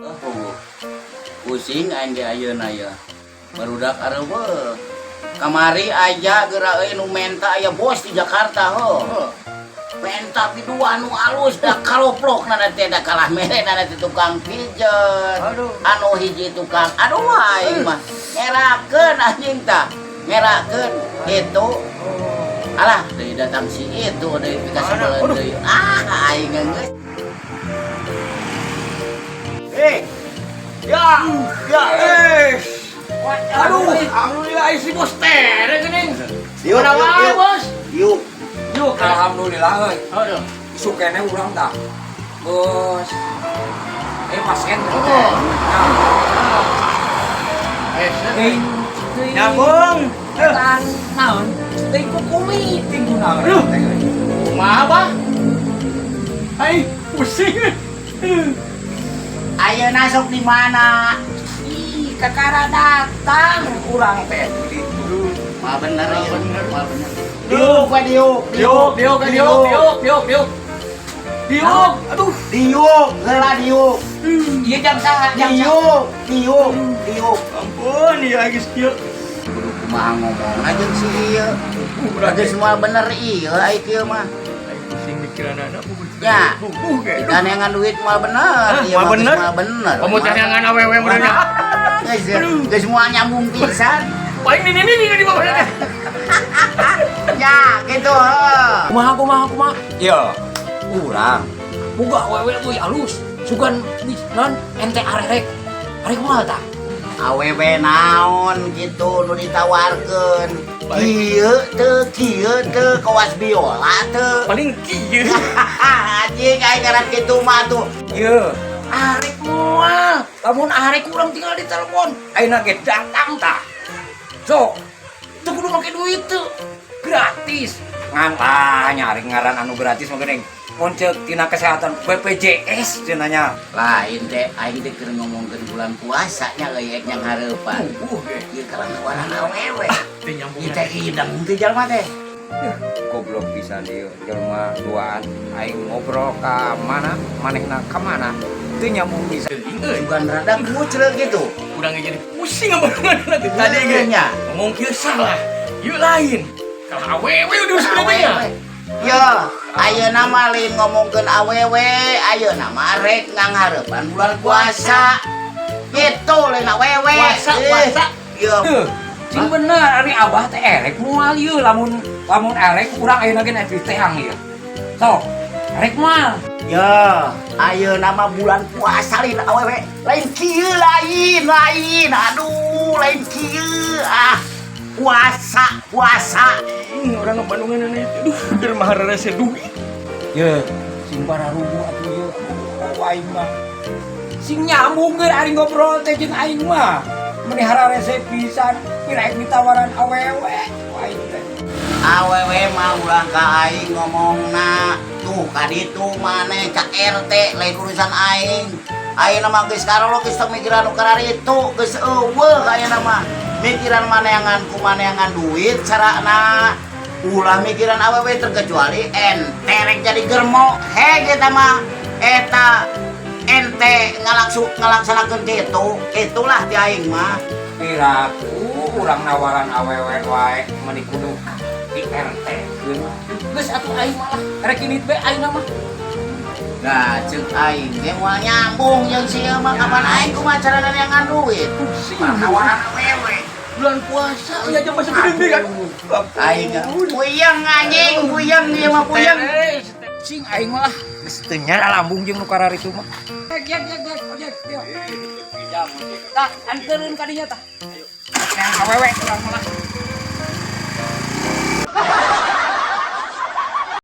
Oh, pusing aing ge ayeuna ya. Barudak areueuh. Kamari aja geura euy nu menta aya bos di Jakarta heuh. Menta pidu anu alus da kaloplokna teh da kalah merena teh tukang pijet. Anu hiji tukang aduh aing mah ngerakeun anjing tah. Ngerakeun itu. Alah deui datang si itu deui pika sabeuleun deui. Aing geus. Ya, aduh, alhamdulillah isi bos teh, geuning. Yuk, bos. Yuk. Alhamdulillah euy. Aduh. Sukene urang tah. Bos. Pasien teh. Nyambung. Tan naon? Teuing kuku meeting kunaon teh euy. Kumaha, Bah? Ai, pusing. Ayeuna sok di mana? Ih, kakara datang urang teh di ditu. Mah bener ya. Mah bener. Diuk. Aduh, Diuk, heula diuk. ieu jam saha? Diuk. Ampun, ieu geus kieu. Kudu kumaha ngomong aja si ieu. Berarti semua bener ieu ai kieu mah. Pusing mikiran anak Ya. Dan yang duit mal bener. Ieu mal bener? Mal bener. Kamu tanyangan awewe urangnya. Geus semua nyambung pisan. Paling ini di bawahnya. Ya, gitu heuh. Kumaha. Ya, urang. Boga awewe euy alus. Sugan non ente arek moal tah. Awewe naon gitu nu ditawarkeun. Ieu teu kieu teu kawas biola teu. Paling kieu. Anjing aing ngaran kitu mah tuh. Ieu, arek moal. Lamun arek urang tinggal di telepon. Ayeuna ge datang tah. Sok, teu kudu make duit teu. Gratis. Ngantah nyari ngaran anu gratis mah geuning. Mun ceuk tina kesehatan BPJS cenanya. Lain teh aing teh keur ngomongkeun bulan puasa nya euy yang hareupan. Ieu kalangan awewe. Teu nyambung. Ieu teh hidang teh jalma teh. Goblok pisan ieu jelema duaan aing ngobrol ka mana manehna ka mana teu nyambung bisa. Bukan rada mucrel gitu. Urang jadi pusing abeungan tadi ge. Nya. Ngomong kieu salah. Ieu lain. Kalau awewe udah sebenarnya. Yo, ayeuna mah lain ngomongkeun awewe, ayeuna mah rek nganghareupan bulan puasa. Gitu lain awewe. Puasa. Yo. Cing bener ari abah teh erek moal ieu lamun erek urang ayeuna ge nepi tehang ieu. Sok, erek moal. Yo, ayeuna mah bulan puasa lain awewe. Lain kieu lain. Aduh, lain kieu. Puasa. Orang Bandungan ini aduh keur mahar rese duit. Ye, sing bararugu atuh ye. Aing mah. Sing nyambung ge ari ngobrol teh jeung aing mah. Menihara rese pisan, pirek ditawaran awewe. Aing teh. Awewe mah ulang ka aing ngomongna. Tuh kaditu maneh ka RT lain urusan aing. Ayeuna mah geus karolo geus teu mikiran nu kararitu, geus eueuh ayeuna mah. Mikiran maneangan duit carana. Ulah mikiran awewe terkecuali ente rek jadi germo. Kita mah eta ente ngalaksanakeun kitu. Itulah di aing mah. Piraku urang nawaran awewe wae meni kudu di RT keun. Geus atuh aing malah rek ini bae aing mah. Nah, ceuk aing ge moal nyambung jeung sieu mah kapan aing kumaha carana neangan duit. Nawaran awewe. Bulan puasa ya jam masih gede kan. Aing puyeng anjing, puyeng ieu mah puyeng. Sing aing mah geus teu nyara lambung jeung nu kararitu mah. Ojek. Tah, anteurkeun ka dinya tah. Ayo. Yang awewe urang mah.